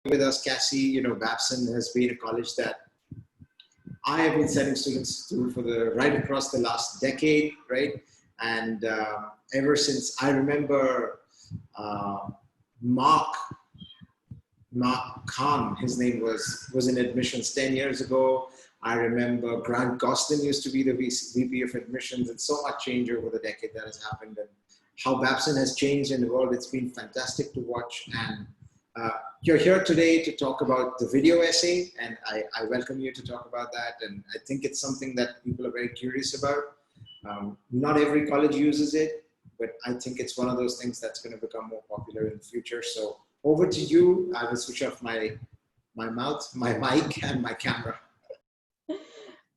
with us, Cassie. You know, Babson has been a college that I have been sending students to for the right across the last decade, right? And ever since I remember uh, Mark Khan, his name was in admissions 10 years ago. I remember Grant Gostin used to be the VP of admissions, and so much change over the decade that has happened. And how Babson has changed and evolved, it's been fantastic to watch. And you're here today to talk about the video essay, and I welcome you to talk about that. And I think it's something that people are very curious about. Not every college uses it, but I think it's one of those things that's going to become more popular in the future. So over to you. I will switch off my mic and my camera.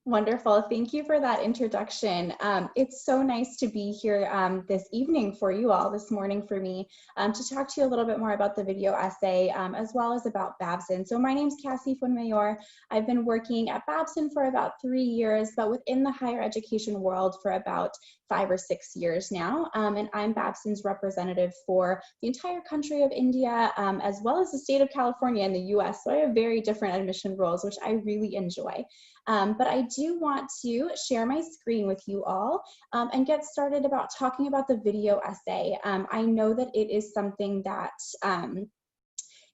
Wonderful. Thank you for that introduction. It's so nice to be here this evening for you all, this morning for me, to talk to you a little bit more about the video essay, as well as about Babson. So my name's Cassie Fuenmayor. I've been working at Babson for about 3 years, but within the higher education world for about 5 or 6 years now. And I'm Babson's representative for the entire country of India, as well as the state of California in the US. So I have very different admission roles, which I really enjoy. But I do want to share my screen with you all and get started about talking about the video essay. I know that it is something that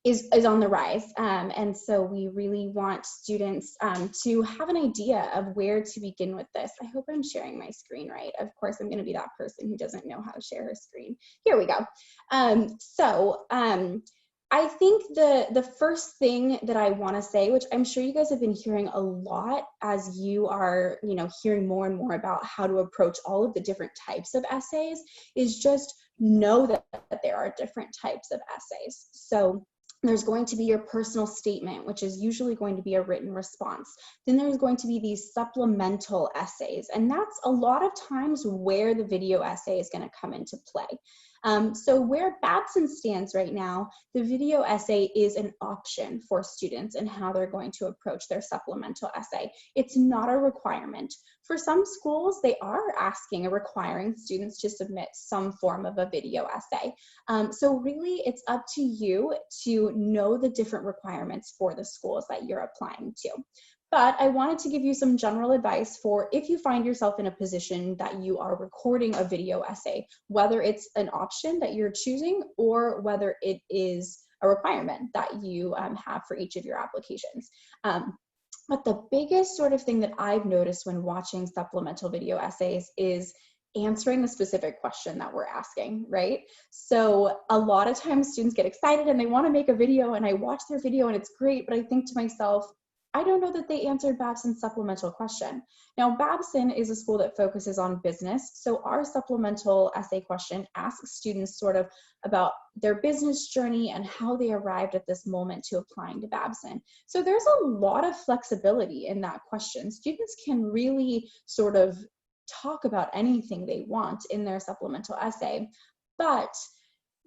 is on the rise. And so we really want students to have an idea of where to begin with this. I hope I'm sharing my screen right. Of course, I'm gonna be that person who doesn't know how to share her screen. Here we go. I think the first thing that I want to say, which I'm sure you guys have been hearing a lot as you are, hearing more and more about how to approach all of the different types of essays, is just know that there are different types of essays. So there's going to be your personal statement, which is usually going to be a written response. Then there's going to be these supplemental essays, and that's a lot of times where the video essay is going to come into play. So where Babson stands right now, the video essay is an option for students and how they're going to approach their supplemental essay. It's not a requirement. For some schools, they are asking or requiring students to submit some form of a video essay. So really, it's up to you to know the different requirements for the schools that you're applying to. But I wanted to give you some general advice for if you find yourself in a position that you are recording a video essay, whether it's an option that you're choosing or whether it is a requirement that you have for each of your applications. But the biggest sort of thing that I've noticed when watching supplemental video essays is answering the specific question that we're asking, right? So a lot of times students get excited and they want to make a video, and I watch their video and it's great, but I think to myself, I don't know that they answered Babson's supplemental question. Now, Babson is a school that focuses on business, so our supplemental essay question asks students sort of about their business journey and how they arrived at this moment to applying to Babson. So there's a lot of flexibility in that question. Students can really sort of talk about anything they want in their supplemental essay, but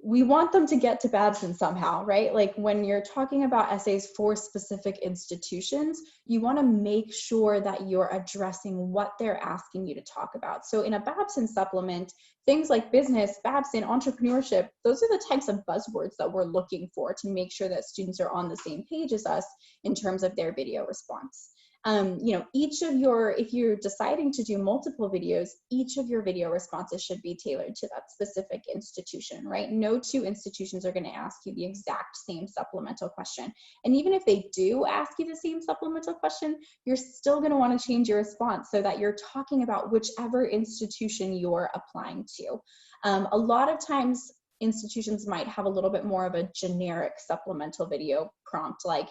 we want them to get to Babson somehow, right? Like when you're talking about essays for specific institutions, you want to make sure that you're addressing what they're asking you to talk about. So in a Babson supplement, things like business, Babson, entrepreneurship, those are the types of buzzwords that we're looking for to make sure that students are on the same page as us in terms of their video response. If you're deciding to do multiple videos, each of your video responses should be tailored to that specific institution, right? No two institutions are going to ask you the exact same supplemental question. And even if they do ask you the same supplemental question, you're still going to want to change your response so that you're talking about whichever institution you're applying to. A lot of times, institutions might have a little bit more of a generic supplemental video prompt, like,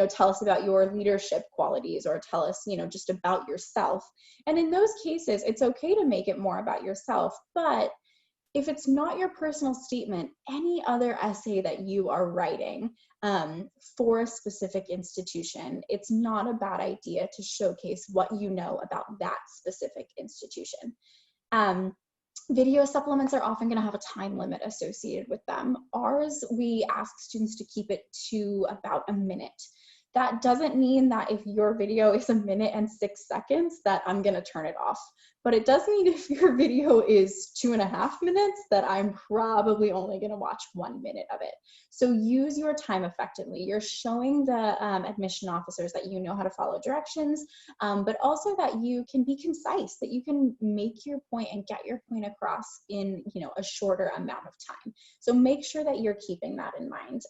tell us about your leadership qualities, or tell us, just about yourself. And in those cases, it's okay to make it more about yourself. But if it's not your personal statement, any other essay that you are writing for a specific institution, it's not a bad idea to showcase what you know about that specific institution. Video supplements are often going to have a time limit associated with them. Ours, we ask students to keep it to about a minute. That doesn't mean that if your video is 1 minute and 6 seconds that I'm going to turn it off. but it does mean if your video is 2.5 minutes that I'm probably only going to watch 1 minute of it. So use your time effectively. You're showing the admission officers that you know how to follow directions, but also that you can be concise, that you can make your point and get your point across in, you know, a shorter amount of time. So make sure that you're keeping that in mind.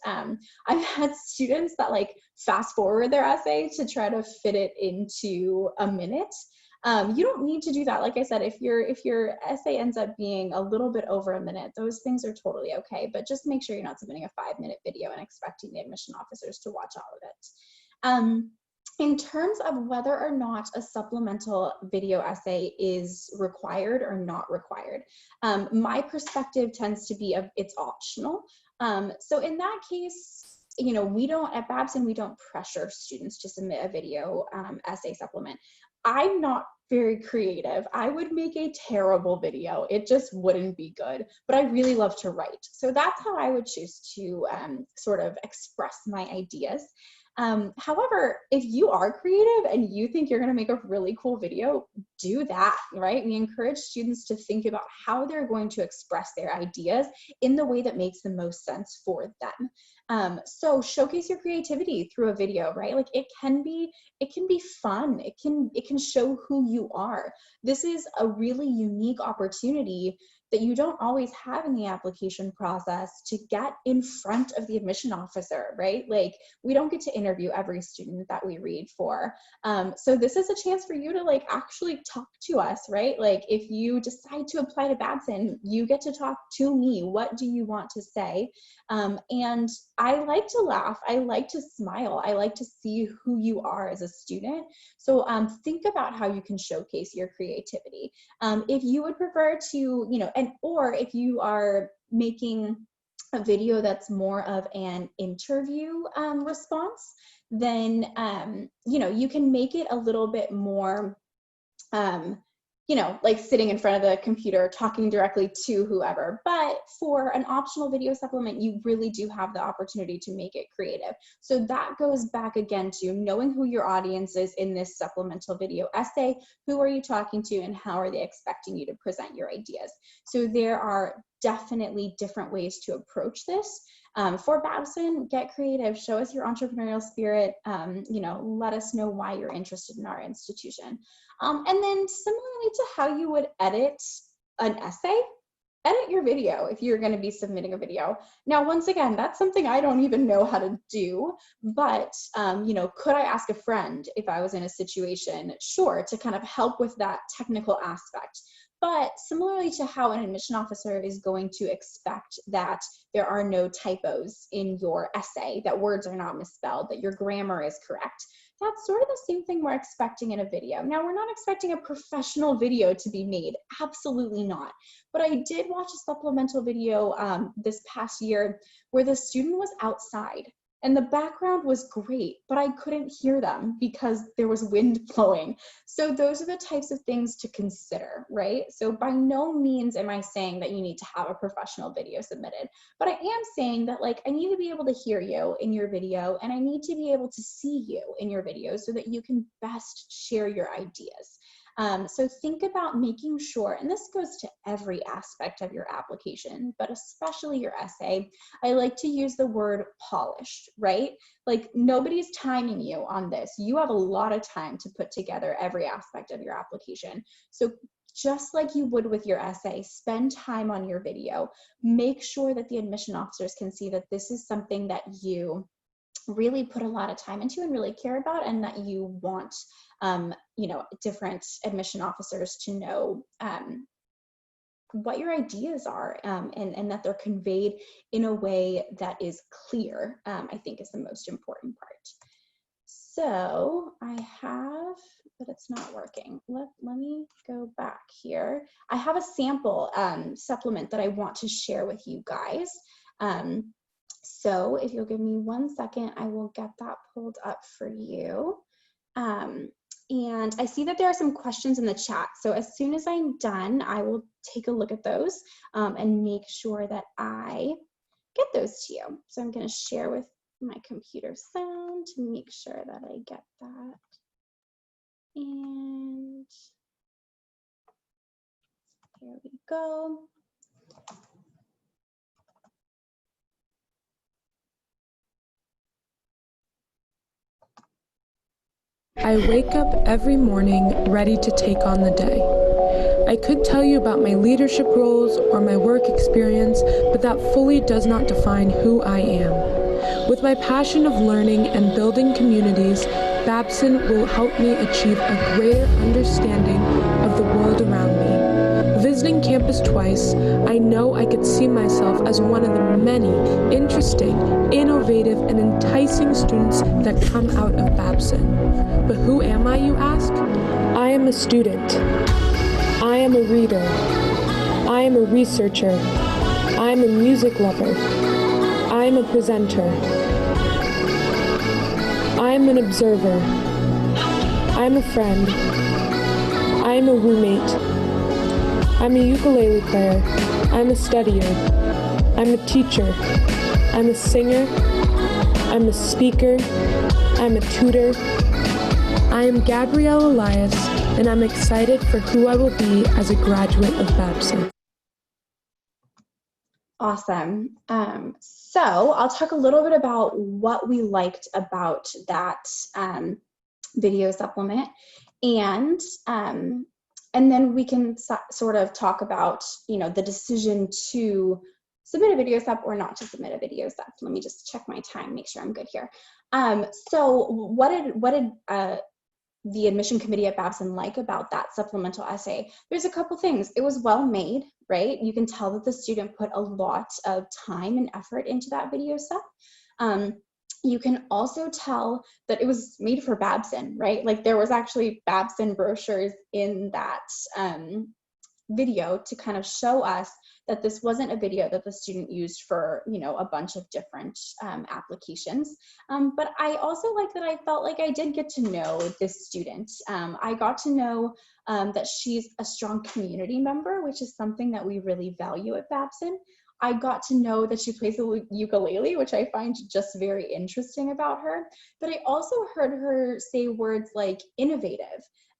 I've had students that like fast forward their essay to try to fit it into a minute. You don't need to do that. Like I said, if your essay ends up being a little bit over a minute, those things are totally okay. But just make sure you're not submitting a 5-minute video and expecting the admission officers to watch all of it. In terms of whether or not a supplemental video essay is required or not required, my perspective tends to be it's optional. So in that case, you know, at Babson, we don't pressure students to submit a video essay supplement. I'm not very creative. I would make a terrible video. It just wouldn't be good, but I really love to write. So that's how I would choose to sort of express my ideas. However, if you are creative and you think you're going to make a really cool video, do that, right? We encourage students to think about how they're going to express their ideas in the way that makes the most sense for them. So showcase your creativity through a video, right? Like it can be fun. It can show who you are. This is a really unique opportunity that you don't always have in the application process to get in front of the admission officer, right? Like we don't get to interview every student that we read for. So this is a chance for you to like actually talk to us, right? Like if you decide to apply to Babson, you get to talk to me. What do you want to say? And I like to laugh. I like to smile. I like to see who you are as a student. So think about how you can showcase your creativity. If you would prefer to, you know, or if you are making a video that's more of an interview response, then, you know, you can make it a little bit more, you know, like sitting in front of the computer, talking directly to whoever. But for an optional video supplement, you really do have the opportunity to make it creative. So that goes back again to knowing who your audience is in this supplemental video essay. Who are you talking to and how are they expecting you to present your ideas? So there are definitely different ways to approach this. For Babson, get creative, show us your entrepreneurial spirit, you know, let us know why you're interested in our institution. And then similarly to how you would edit an essay, edit your video if you're going to be submitting a video. Now, once again, that's something I don't even know how to do, but, you know, could I ask a friend if I was in a situation? Sure, to kind of help with that technical aspect. But similarly to how an admission officer is going to expect that there are no typos in your essay, that words are not misspelled, that your grammar is correct, that's sort of the same thing we're expecting in a video. Now, we're not expecting a professional video to be made, absolutely not. But I did watch a supplemental video this past year where the student was outside. And the background was great, but I couldn't hear them because there was wind blowing. So those are the types of things to consider, right? So by no means am I saying that you need to have a professional video submitted, but I am saying that like I need to be able to hear you in your video and I need to be able to see you in your video so that you can best share your ideas. So think about making sure, and this goes to every aspect of your application, but especially your essay, I like to use the word polished, right? Like nobody's timing you on this. You have a lot of time to put together every aspect of your application. So just like you would with your essay, spend time on your video. Make sure that the admission officers can see that this is something that you really put a lot of time into and really care about, and that you want you know, different admission officers to know what your ideas are, and that they're conveyed in a way that is clear, I think is the most important part. So I have, but it's not working. Let me go back here. I have a sample supplement that I want to share with you guys. So if you'll give me 1 second, I will get that pulled up for you. And I see that there are some questions in the chat. So as soon as I'm done, I will take a look at those and make sure that I get those to you. So I'm going to share with my computer sound to make sure that I get that. And Here we go. I wake up every morning ready to take on the day. I could tell you about my leadership roles or my work experience, but that fully does not define who I am. With my passion of learning and building communities, Babson will help me achieve a greater understanding of the world around me. Visiting campus twice, I know I could see myself as one of the many interesting, innovative, and enticing students that come out of Babson. But who am I, you ask? I am a student. I am a reader. I am a researcher. I am a music lover. I am a presenter. I am an observer. I am a friend. I am a roommate. I'm a ukulele player. I'm a studier. I'm a teacher. I'm a singer. I'm a speaker. I'm a tutor. I am Gabrielle Elias, and I'm excited for who I will be as a graduate of Babson. Awesome. So I'll talk a little bit about what we liked about that video supplement, and then we can sort of talk about, you know, the decision to submit a video sub or not to submit a video sub. Let me just check my time, make sure I'm good here. So what did the admission committee at Babson like about that supplemental essay? There's a couple things. It was well made, right? You can tell that the student put a lot of time and effort into that video sub. You can also tell that it was made for Babson, right? Like there was actually Babson brochures in that video to kind of show us that this wasn't a video that the student used for, you know, a bunch of different applications. But I also like that I felt like I did get to know this student. I got to know that she's a strong community member, which is something that we really value at Babson. I got to know that she plays the ukulele, which I find just very interesting about her. But I also heard her say words like innovative,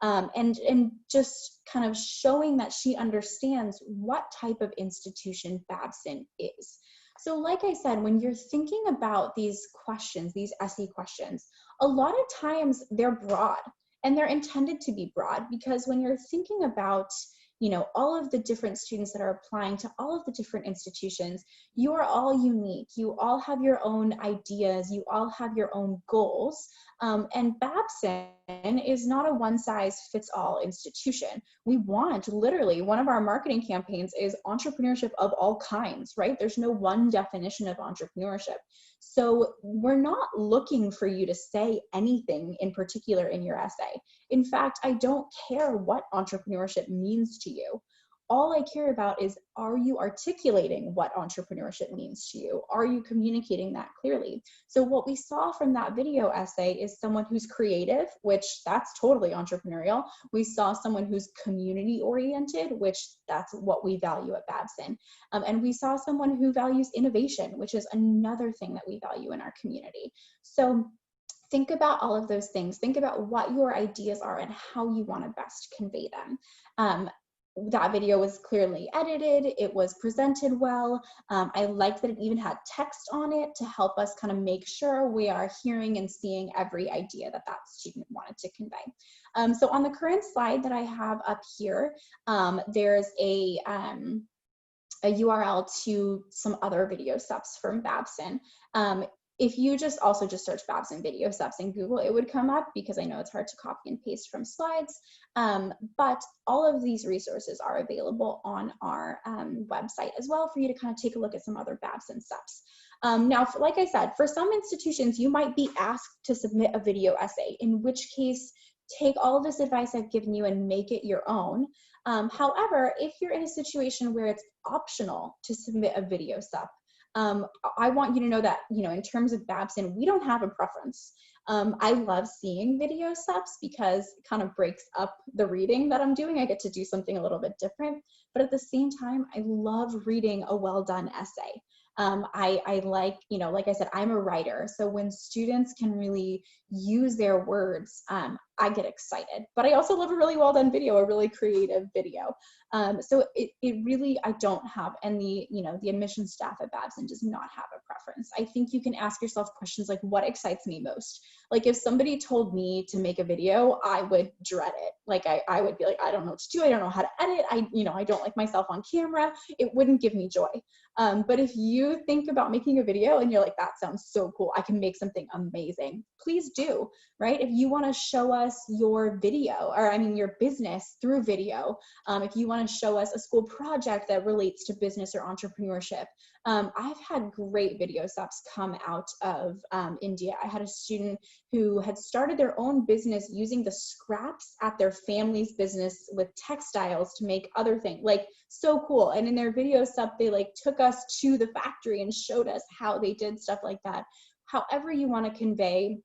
and just kind of showing that she understands what type of institution Babson is. So like I said, when you're thinking about these questions, these essay questions, a lot of times they're broad, and they're intended to be broad, because when you're thinking about, you know, all of the different students that are applying to all of the different institutions, you are all unique. You all have your own ideas. You all have your own goals. And Babson is not a one-size-fits-all institution. We want, literally, one of our marketing campaigns is entrepreneurship of all kinds, right? There's no one definition of entrepreneurship. So we're not looking for you to say anything in particular in your essay. In fact, I don't care what entrepreneurship means to you. All I care about is, are you articulating what entrepreneurship means to you? Are you communicating that clearly? So what we saw from that video essay is someone who's creative, which that's totally entrepreneurial. We saw someone who's community oriented, which that's what we value at Babson. And we saw someone who values innovation, which is another thing that we value in our community. So think about all of those things. Think about what your ideas are and how you want to best convey them. That video was clearly edited. It was presented well. I liked that it even had text on it to help us kind of make sure we are hearing and seeing every idea that that student wanted to convey. So on the current slide that I have up here, there's a URL to some other video subs from Babson. If you just search Babson video subs in Google, it would come up, because I know it's hard to copy and paste from slides. But all of these resources are available on our website as well for you to kind of take a look at some other Babson subs. Now, like I said, for some institutions, you might be asked to submit a video essay, in which case, take all of this advice I've given you and make it your own. However, if you're in a situation where it's optional to submit a video sub, I want you to know that, you know, in terms of Babson, we don't have a preference. I love seeing video subs because it kind of breaks up the reading that I'm doing. I get to do something a little bit different, but at the same time, I love reading a well-done essay. I like, you know, like I said, I'm a writer. So when students can really use their words, I get excited. But I also love a really well done video, a really creative video. So it really, I don't have, and the admission staff at Babson does not have a preference. I think you can ask yourself questions like, what excites me most? Like if somebody told me to make a video, I would dread it. Like I would be like, I don't know what to do. I don't know how to edit. I don't like myself on camera. It wouldn't give me joy. But if you think about making a video and you're like, that sounds so cool, I can make something amazing, please do, right? If you want to show us your video, or your business through video, if you want to show us a school project that relates to business or entrepreneurship, I've had great video subs come out of India. I had a student who had started their own business using the scraps at their family's business with textiles to make other things, like so cool. And in their video sub, they like took us to the factory and showed us how they did stuff like that. However you want to convey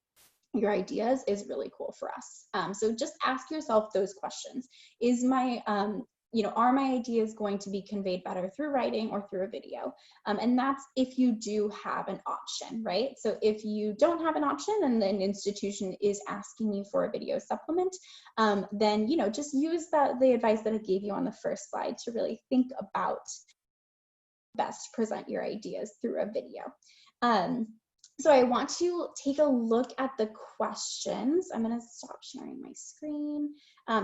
your ideas is really cool for us. So just ask yourself those questions. Is my, are my ideas going to be conveyed better through writing or through a video? And that's if you do have an option, right? So if you don't have an option and an institution is asking you for a video supplement, then, just use the advice that I gave you on the first slide to really think about best present your ideas through a video. So I want to take a look at the questions. I'm going to stop sharing my screen.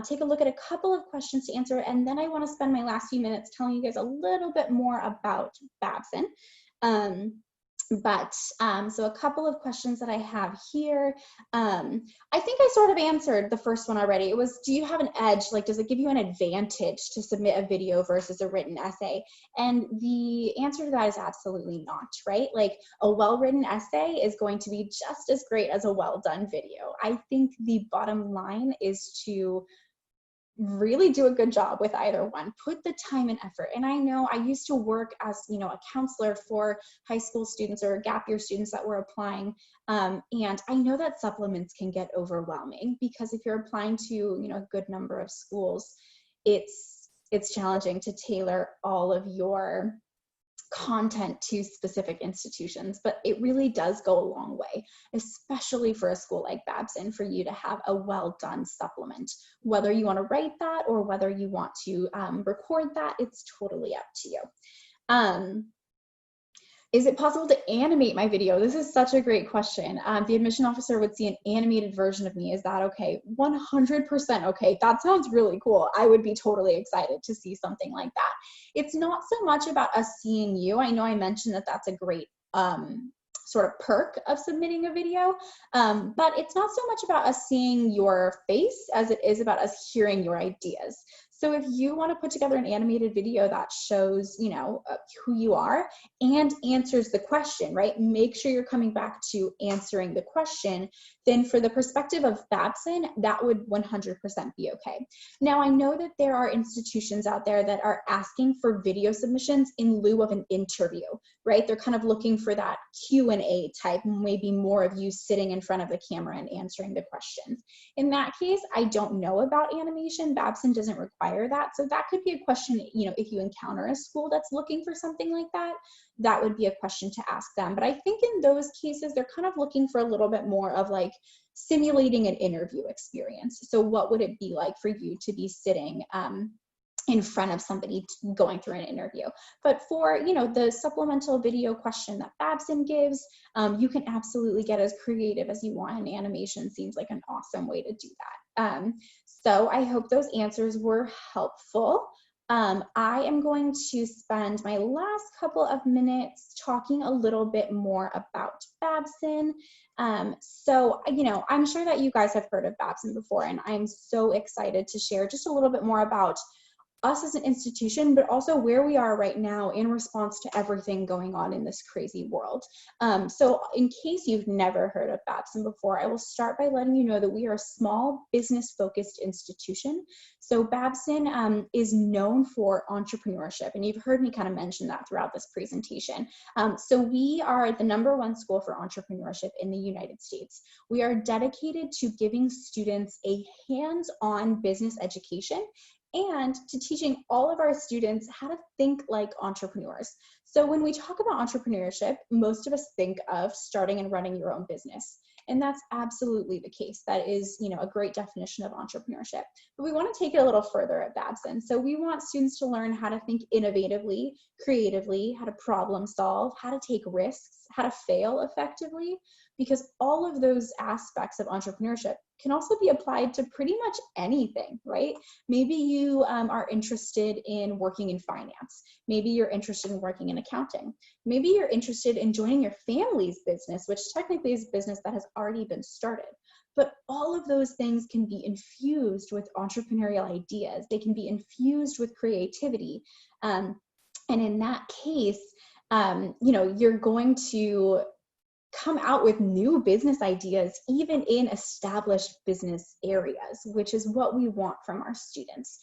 Take a look at a couple of questions to answer, and then I want to spend my last few minutes telling you guys a little bit more about Babson. So a couple of questions that I have here. I think I sort of answered the first one already. It was, do you have an edge? Like, does it give you an advantage to submit a video versus a written essay? And the answer to that is absolutely not, right? Like a well-written essay is going to be just as great as a well-done video. I think the bottom line is to really do a good job with either one. Put the time and effort. And I know I used to work as, a counselor for high school students or gap year students that were applying. And I know that supplements can get overwhelming because if you're applying to, a good number of schools, it's challenging to tailor all of your content to specific institutions, but it really does go a long way, especially for a school like Babson, for you to have a well done supplement. Whether you want to write that or whether you want to record that, it's totally up to you. Is it possible to animate my video? This is such a great question. The admission officer would see an animated version of me. Is that okay? 100% okay. That sounds really cool. I would be totally excited to see something like that. It's not so much about us seeing you. I know I mentioned that that's a great sort of perk of submitting a video, but it's not so much about us seeing your face as it is about us hearing your ideas. So if you want to put together an animated video that shows, who you are and answers the question, right? Make sure you're coming back to answering the question. Then for the perspective of Babson, that would 100% be okay. Now, I know that there are institutions out there that are asking for video submissions in lieu of an interview, right? They're kind of looking for that Q&A type, maybe more of you sitting in front of the camera and answering the questions. In that case, I don't know about animation. Babson doesn't require that. So that could be a question, if you encounter a school that's looking for something like that, that would be a question to ask them. But I think in those cases, they're kind of looking for a little bit more of like simulating an interview experience. So what would it be like for you to be sitting in front of somebody going through an interview? But for, the supplemental video question that Babson gives, you can absolutely get as creative as you want, and animation seems like an awesome way to do that. So I hope those answers were helpful. I am going to spend my last couple of minutes talking a little bit more about Babson. So, I'm sure that you guys have heard of Babson before, and I'm so excited to share just a little bit more about us as an institution, but also where we are right now in response to everything going on in this crazy world. So in case you've never heard of Babson before, I will start by letting you know that we are a small business-focused institution. So Babson is known for entrepreneurship, and you've heard me kind of mention that throughout this presentation. So we are the #1 school for entrepreneurship in the United States. We are dedicated to giving students a hands-on business education and to teaching all of our students how to think like entrepreneurs. So when we talk about entrepreneurship, most of us think of starting and running your own business. And that's absolutely the case. That is, a great definition of entrepreneurship. But we want to take it a little further at Babson. So we want students to learn how to think innovatively, creatively, how to problem solve, how to take risks, how to fail effectively, because all of those aspects of entrepreneurship can also be applied to pretty much anything, right? Maybe you are interested in working in finance. Maybe you're interested in working in accounting. Maybe you're interested in joining your family's business, which technically is a business that has already been started. But all of those things can be infused with entrepreneurial ideas. They can be infused with creativity. And in that case, you're going to come out with new business ideas, even in established business areas, which is what we want from our students.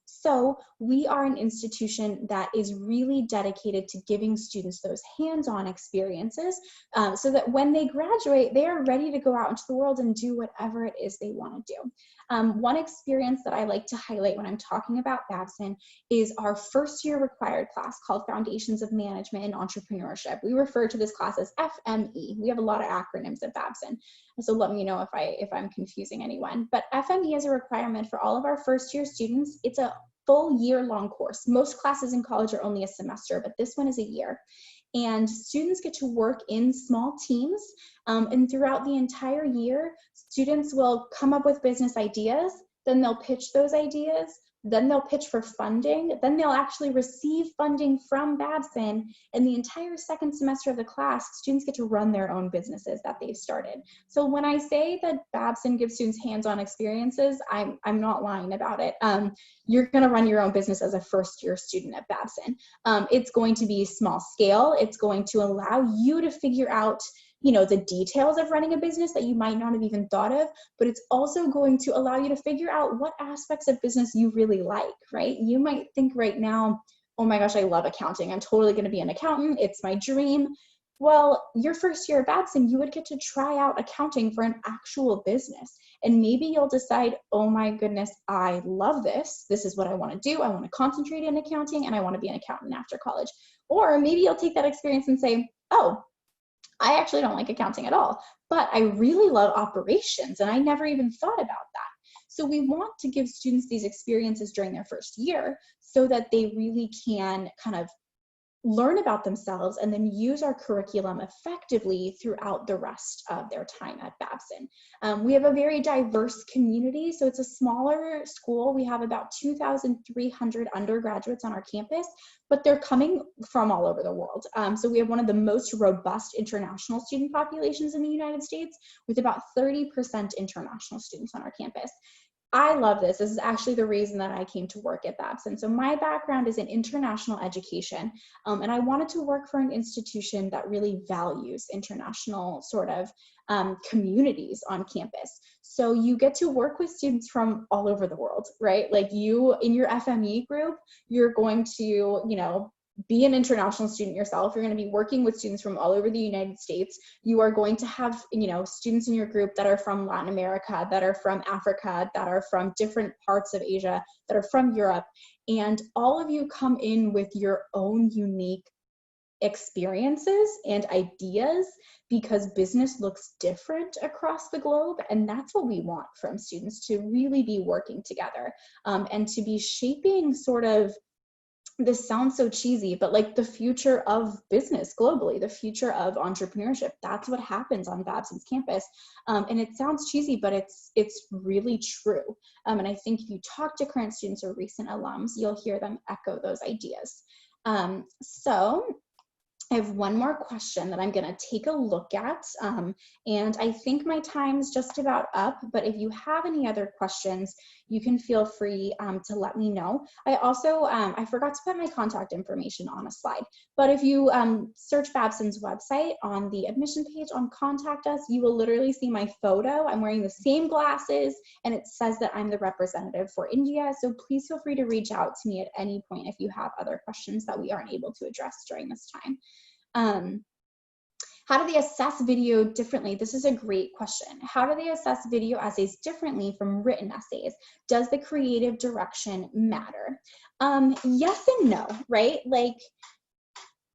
So we are an institution that is really dedicated to giving students those hands-on experiences so that when they graduate, they are ready to go out into the world and do whatever it is they want to do. One experience that I like to highlight when I'm talking about Babson is our first year required class called Foundations of Management and Entrepreneurship. We refer to this class as FME. We have a lot of acronyms at Babson, so let me know if I'm confusing anyone. But FME is a requirement for all of our first year students. It's a full year-long course. Most classes in college are only a semester, but this one is a year. And students get to work in small teams. And throughout the entire year, students will come up with business ideas, then they'll pitch those ideas, then they'll pitch for funding, then they'll actually receive funding from Babson. And the entire second semester of the class, students get to run their own businesses that they've started. So when I say that Babson gives students hands-on experiences, I'm not lying about it. You're gonna run your own business as a first-year student at Babson. It's going to be small scale. It's going to allow you to figure out the details of running a business that you might not have even thought of, but it's also going to allow you to figure out what aspects of business you really like, right? You might think right now, oh my gosh, I love accounting. I'm totally going to be an accountant. It's my dream. Well, your first year at Babson, you would get to try out accounting for an actual business. And maybe you'll decide, oh my goodness, I love this. This is what I want to do. I want to concentrate in accounting and I want to be an accountant after college. Or maybe you'll take that experience and say, oh, I actually don't like accounting at all, but I really love operations and I never even thought about that. So we want to give students these experiences during their first year so that they really can kind of learn about themselves and then use our curriculum effectively throughout the rest of their time at Babson. We have a very diverse community, so it's a smaller school. We have about 2,300 undergraduates on our campus, but they're coming from all over the world. So we have one of the most robust international student populations in the United States, with about 30% international students on our campus. I love this. This is actually the reason that I came to work at Babson. So my background is in international education, and I wanted to work for an institution that really values international sort of communities on campus. So you get to work with students from all over the world, right? Like you, in your FME group, you're going to, be an international student yourself. You're going to be working with students from all over the United States. You are going to have, students in your group that are from Latin America, that are from Africa, that are from different parts of Asia, that are from Europe. And all of you come in with your own unique experiences and ideas because business looks different across the globe. And that's what we want from students, to really be working together and to be shaping sort of, this sounds so cheesy, but like the future of business globally, the future of entrepreneurship. That's what happens on Babson's campus. And it sounds cheesy, but it's really true. And I think if you talk to current students or recent alums, you'll hear them echo those ideas. So I have one more question that I'm going to take a look at, and I think my time's just about up, but if you have any other questions, you can feel free to let me know. I also, I forgot to put my contact information on a slide, but if you search Babson's website on the admission page on Contact Us, you will literally see my photo. I'm wearing the same glasses, and it says that I'm the representative for India, so please feel free to reach out to me at any point if you have other questions that we aren't able to address during this time. How do they assess video differently? This is a great question. How do they assess video essays differently from written essays? Does the creative direction matter? Yes and no, right? Like,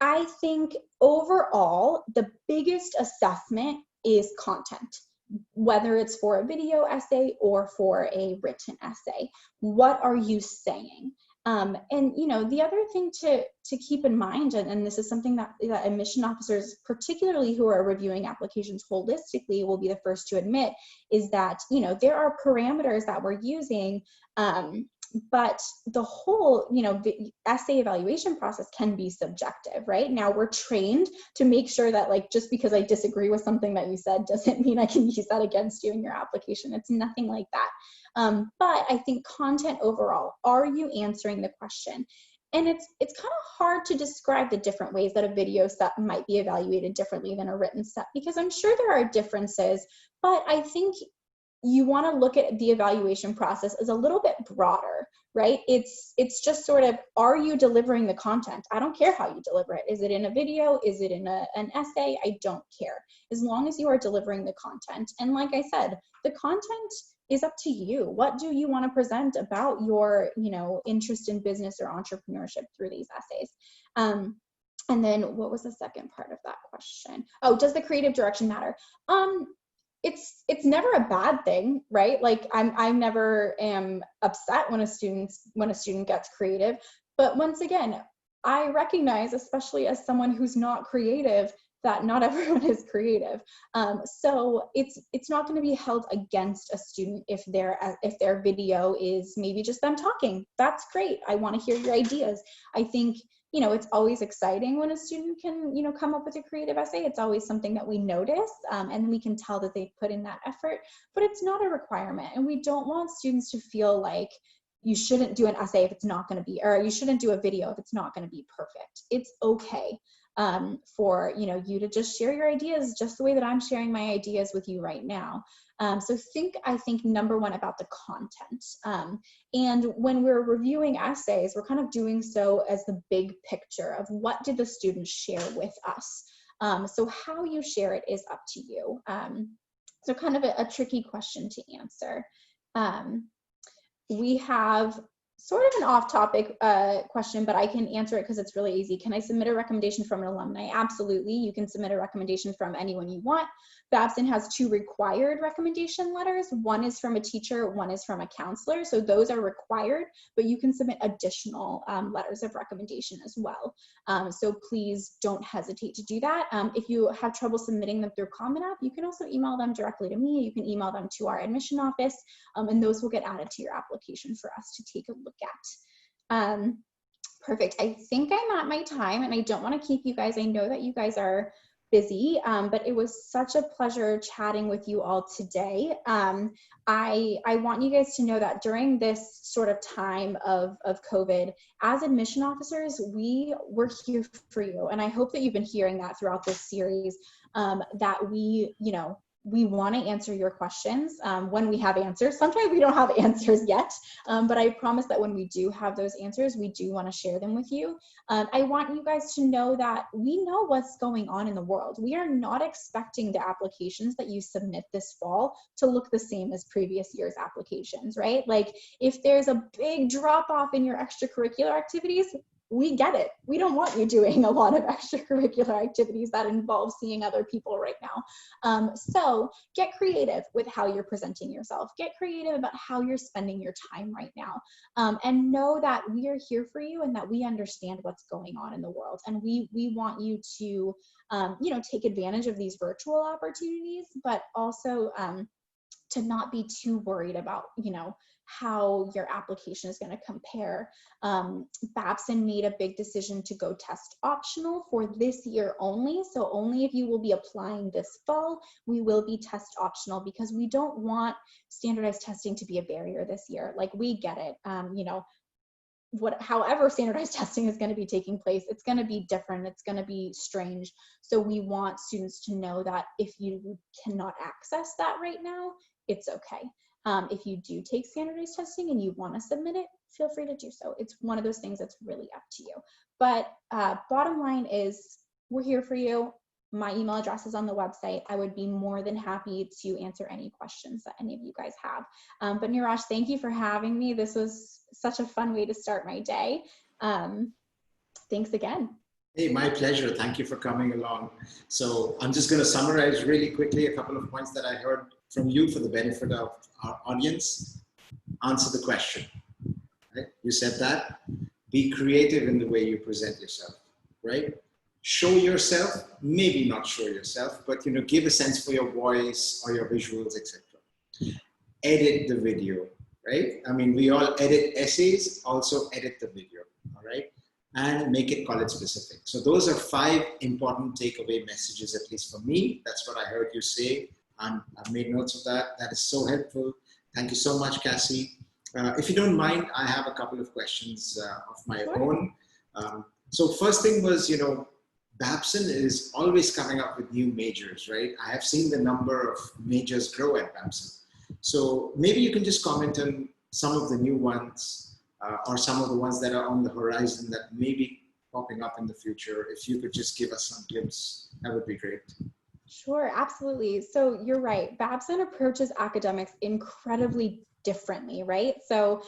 I think overall, the biggest assessment is content, whether it's for a video essay or for a written essay. What are you saying? And you know, the other thing to keep in mind, and this is something that admission officers, particularly who are reviewing applications holistically, will be the first to admit, is that, you know, there are parameters that we're using, but the whole, you know, the essay evaluation process can be subjective, right? Now we're trained to make sure that, like, just because I disagree with something that you said doesn't mean I can use that against you in your application. It's nothing like that. But I think content overall, are you answering the question? And it's kind of hard to describe the different ways that a video set might be evaluated differently than a written set, because I'm sure there are differences, but I think you want to look at the evaluation process as a little bit broader, right? It's just sort of, are you delivering the content? I don't care how you deliver it. Is it in a video? Is it in an essay? I don't care, as long as you are delivering the content. And like I said, the content is up to you. What do you want to present about your, you know, interest in business or entrepreneurship through these essays? And then what was the second part of that question? Oh, does the creative direction matter? It's never a bad thing, right? Like I never am upset when a student gets creative, but once again, I recognize, especially as someone who's not creative, that not everyone is creative. So it's not going to be held against a student if their video is maybe just them talking. That's great. I want to hear your ideas. I think, you know, it's always exciting when a student can, you know, come up with a creative essay. It's always something that we notice, and we can tell that they've put in that effort, but it's not a requirement. And we don't want students to feel like you shouldn't do an essay if it's not going to be, or you shouldn't do a video if it's not going to be perfect. It's okay for, you know, you to just share your ideas just the way that I'm sharing my ideas with you right now. So I think number one, about the content. And when we're reviewing essays, we're kind of doing so as the big picture of what did the students share with us. So how you share it is up to you. So kind of a tricky question to answer. We have sort of an off-topic question, but I can answer it because it's really easy. Can I submit a recommendation from an alumni? Absolutely. You can submit a recommendation from anyone you want. Babson has 2 required recommendation letters. One is from a teacher, one is from a counselor. So those are required, but you can submit additional letters of recommendation as well. So please don't hesitate to do that. If you have trouble submitting them through Common App, you can also email them directly to me. You can email them to our admission office, and those will get added to your application for us to take a look at. Perfect. I think I'm at my time, and I don't want to keep you guys. I know that you guys are busy, but it was such a pleasure chatting with you all today. I want you guys to know that during this sort of time of COVID, as admission officers, we're here for you. And I hope that you've been hearing that throughout this series, that we want to answer your questions when we have answers. Sometimes we don't have answers yet, but I promise that when we do have those answers, we do want to share them with you. I want you guys to know that we know what's going on in the world. We are not expecting the applications that you submit this fall to look the same as previous year's applications, right? Like if there's a big drop off in your extracurricular activities, we get it. We don't want you doing a lot of extracurricular activities that involve seeing other people right now. So get creative with how you're presenting yourself. Get creative about how you're spending your time right now. And know that we are here for you and that we understand what's going on in the world. And we want you to, take advantage of these virtual opportunities, but also to not be too worried about, how your application is going to compare. Babson made a big decision to go test optional for this year only. So only if you will be applying this fall, we will be test optional, because we don't want standardized testing to be a barrier this year. Like, we get it. However standardized testing is going to be taking place, it's going to be different. It's going to be strange. So we want students to know that if you cannot access that right now, it's okay. If you do take standardized testing and you want to submit it, feel free to do so. It's one of those things that's really up to you. But bottom line is, we're here for you. My email address is on the website. I would be more than happy to answer any questions that any of you guys have. But Niraj, thank you for having me. This was such a fun way to start my day. Thanks again. Hey, my pleasure. Thank you for coming along. So I'm just going to summarize really quickly a couple of points that I heard from you for the benefit of our audience. Answer the question. Right? You said that. Be creative in the way you present yourself. Right? Show yourself. Maybe not show yourself, but give a sense for your voice or your visuals, etc. Edit the video. Right? I mean, we all edit essays. Also edit the video. All right. And make it college specific. So those are 5 important takeaway messages, at least for me. That's what I heard you say. And I've made notes of that. That is so helpful. Thank you so much, Cassie. If you don't mind, I have a couple of questions of my own. So first thing was, Babson is always coming up with new majors, right? I have seen the number of majors grow at Babson. So maybe you can just comment on some of the new ones or some of the ones that are on the horizon that may be popping up in the future. If you could just give us some glimpse, that would be great. Sure, absolutely. So you're right. Babson approaches academics incredibly differently, right? So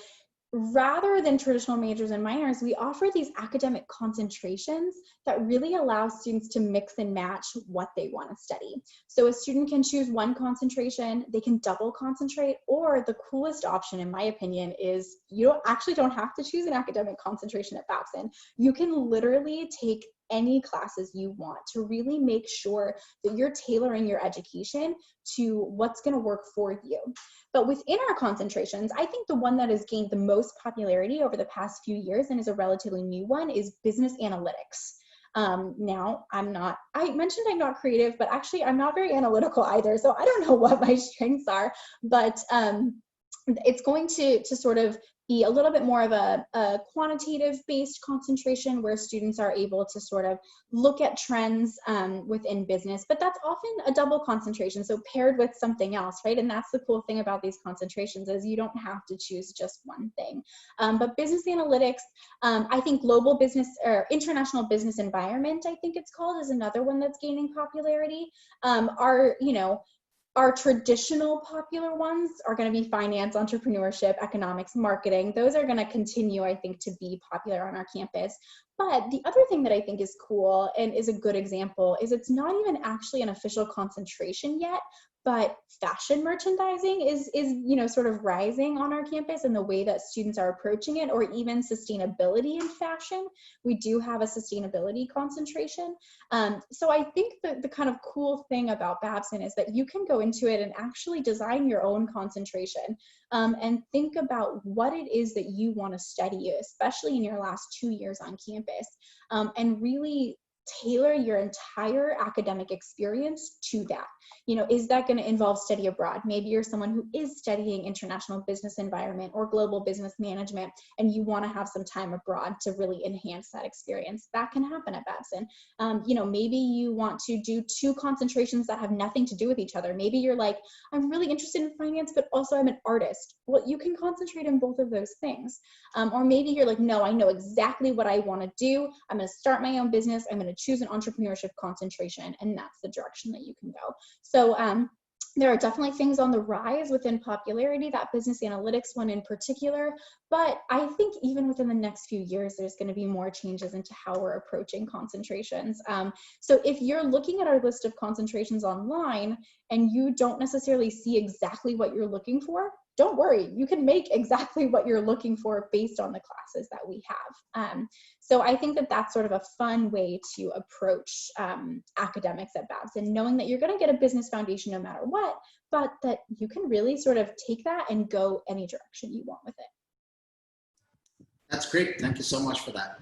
rather than traditional majors and minors, we offer these academic concentrations that really allow students to mix and match what they want to study. So a student can choose one concentration, they can double concentrate, or the coolest option, in my opinion, is you actually don't have to choose an academic concentration at Babson. You can literally take any classes you want to really make sure that you're tailoring your education to what's going to work for you. But within our concentrations, I think the one that has gained the most popularity over the past few years and is a relatively new one is business analytics. Now, I mentioned I'm not creative, but actually I'm not very analytical either. So I don't know what my strengths are, but it's going to sort of be a little bit more of a quantitative based concentration where students are able to sort of look at trends within business, but that's often a double concentration, so paired with something else, right? And that's the cool thing about these concentrations is you don't have to choose just one thing. But business analytics, I think global business or international business environment, I think it's called, is another one that's gaining popularity. Our traditional popular ones are going to be finance, entrepreneurship, economics, marketing. Those are going to continue, I think, to be popular on our campus. But the other thing that I think is cool and is a good example is it's not even actually an official concentration yet, but fashion merchandising is sort of rising on our campus in the way that students are approaching it, or even sustainability in fashion. We do have a sustainability concentration. So I think that the kind of cool thing about Babson is that you can go into it and actually design your own concentration and think about what it is that you want to study, especially in your last 2 years on campus, and really tailor your entire academic experience to that. Is that going to involve study abroad? Maybe you're someone who is studying international business environment or global business management, and you want to have some time abroad to really enhance that experience. That can happen at Babson. Maybe you want to do 2 concentrations that have nothing to do with each other. Maybe you're like, I'm really interested in finance, but also I'm an artist. Well, you can concentrate in both of those things. Or maybe you're like, no, I know exactly what I want to do. I'm going to start my own business. I'm going to choose an entrepreneurship concentration, and that's the direction that you can go. So there are definitely things on the rise within popularity, that business analytics one in particular, but I think even within the next few years, there's going to be more changes into how we're approaching concentrations. So if you're looking at our list of concentrations online and you don't necessarily see exactly what you're looking for, don't worry, you can make exactly what you're looking for based on the classes that we have. So I think that that's sort of a fun way to approach academics at Babson, knowing that you're going to get a business foundation no matter what, but that you can really sort of take that and go any direction you want with it. That's great. Thank you so much for that.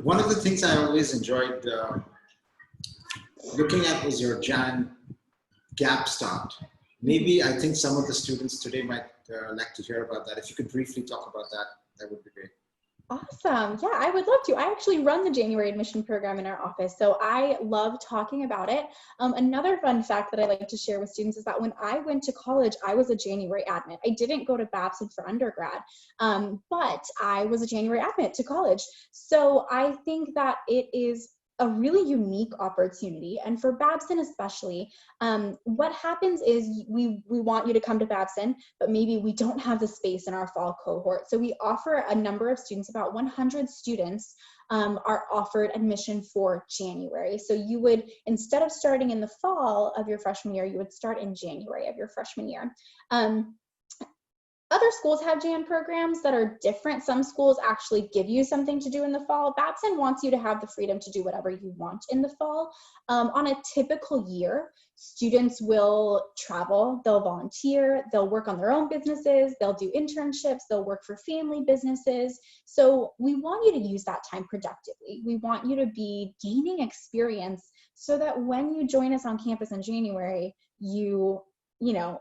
One of the things I always enjoyed looking at was your Jan gap start. Maybe I think some of the students today might like to hear about that. If you could briefly talk about that, that would be great. Awesome. Yeah, I would love to. I actually run the January admission program in our office, so I love talking about it. Another fun fact that I like to share with students is that when I went to college, I was a January admit. I didn't go to Babson for undergrad, but I was a January admit to college. So I think that it is a really unique opportunity. And for Babson especially, what happens is we want you to come to Babson, but maybe we don't have the space in our fall cohort. So we offer a number of students, about 100 students are offered admission for January. So you would, instead of starting in the fall of your freshman year, you would start in January of your freshman year. Other schools have Jan programs that are different. Some schools actually give you something to do in the fall. Babson wants you to have the freedom to do whatever you want in the fall. On a typical year, students will travel, they'll volunteer, they'll work on their own businesses, they'll do internships, they'll work for family businesses. So we want you to use that time productively. We want you to be gaining experience so that when you join us on campus in January, you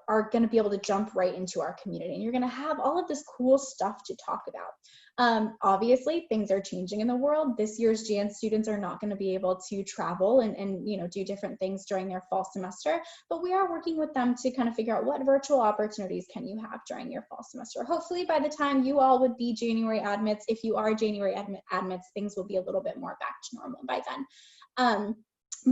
are going to be able to jump right into our community, and you're going to have all of this cool stuff to talk about. Obviously, things are changing in the world. This year's Jan students are not going to be able to travel and do different things during their fall semester, but we are working with them to kind of figure out what virtual opportunities can you have during your fall semester. Hopefully, by the time you all would be January admits, if you are January admits, things will be a little bit more back to normal by then.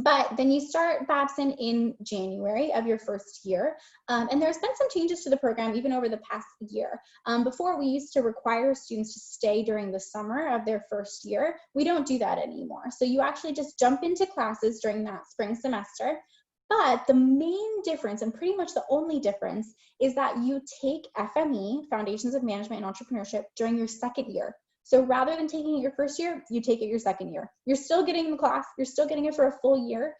But then you start Babson in January of your first year. And there's been some changes to the program even over the past year. Before, we used to require students to stay during the summer of their first year. We don't do that anymore. So you actually just jump into classes during that spring semester. But the main difference, and pretty much the only difference, is that you take FME, Foundations of Management and Entrepreneurship, during your second year. So rather than taking it your first year, you take it your second year. You're still getting the class, you're still getting it for a full year.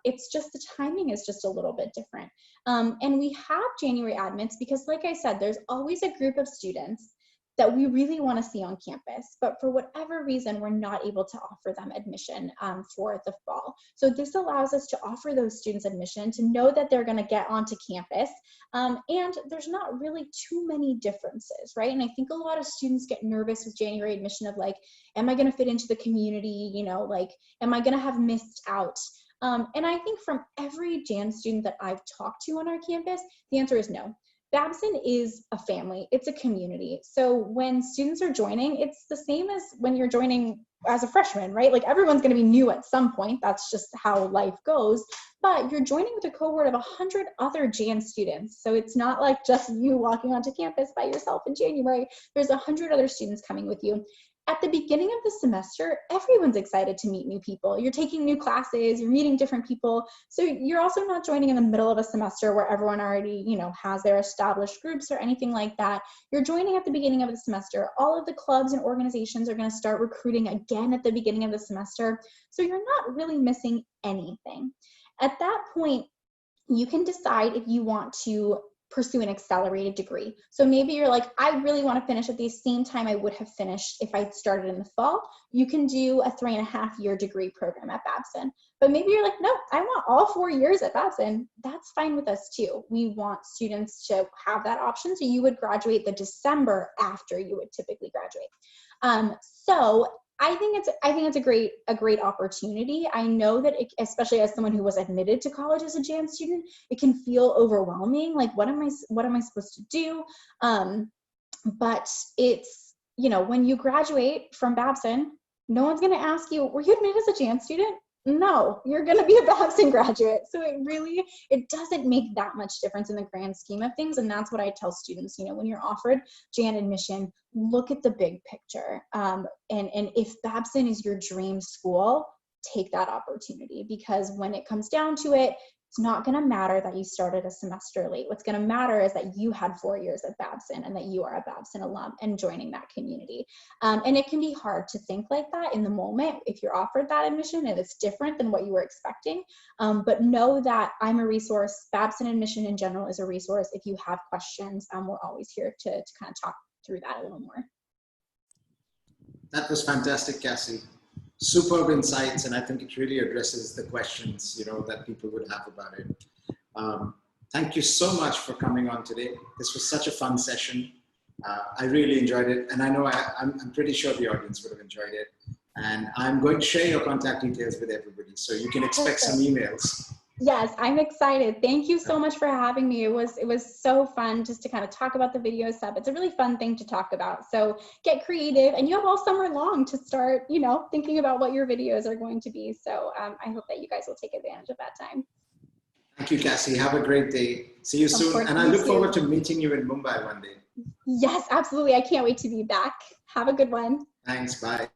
It's just the timing is just a little bit different. And we have January admits because, like I said, there's always a group of students that we really want to see on campus, but for whatever reason, we're not able to offer them admission for the fall. So this allows us to offer those students admission, to know that they're going to get onto campus, and there's not really too many differences, right? And I think a lot of students get nervous with January admission of like, am I going to fit into the community? Like, am I going to have missed out? And I think from every Jan student that I've talked to on our campus, the answer is no. Babson is a family, it's a community. So when students are joining, it's the same as when you're joining as a freshman, right? Like everyone's gonna be new at some point, that's just how life goes, but you're joining with a cohort of 100 other Jan students. So it's not like just you walking onto campus by yourself in January, there's 100 other students coming with you. At the beginning of the semester, everyone's excited to meet new people. You're taking new classes, you're meeting different people. So you're also not joining in the middle of a semester where everyone already, has their established groups or anything like that. You're joining at the beginning of the semester. All of the clubs and organizations are going to start recruiting again at the beginning of the semester. So you're not really missing anything. At that point, you can decide if you want to pursue an accelerated degree. So maybe you're like, I really want to finish at the same time I would have finished if I started in the fall. You can do a 3.5-year degree program at Babson. But maybe you're like, no, I want all 4 years at Babson. That's fine with us too. We want students to have that option. So you would graduate the December after you would typically graduate. So I think it's a great opportunity. I know that especially as someone who was admitted to college as a Jan student, it can feel overwhelming. Like, what am I supposed to do? But it's, when you graduate from Babson, no one's going to ask you, were you admitted as a Jan student? No, you're going to be a Babson graduate. So it doesn't make that much difference in the grand scheme of things. And that's what I tell students, when you're offered Jan admission, look at the big picture. And if Babson is your dream school, take that opportunity, because when it comes down to it, it's not going to matter that you started a semester late. What's going to matter is that you had 4 years at Babson and that you are a Babson alum and joining that community. And it can be hard to think like that in the moment if you're offered that admission and it's different than what you were expecting. But know that I'm a resource. Babson admission in general is a resource. If you have questions, we're always here to kind of talk through that a little more. That was fantastic, Cassie. Superb insights, and I think it really addresses the questions that people would have about it. Thank you so much for coming on today. This was such a fun session. I really enjoyed it, and I know I'm pretty sure the audience would have enjoyed it. And I'm going to share your contact details with everybody, so you can expect some emails Yes, I'm excited. Thank you so much for having me. It was so fun just to kind of talk about the video stuff. It's a really fun thing to talk about. So get creative, and you have all summer long to start, thinking about what your videos are going to be. So I hope that you guys will take advantage of that time. Thank you, Cassie. Have a great day. See you soon. course, And I you look too. forward to meeting you in Mumbai one day. Yes, absolutely. I can't wait to be back. Have a good one. Thanks. Bye.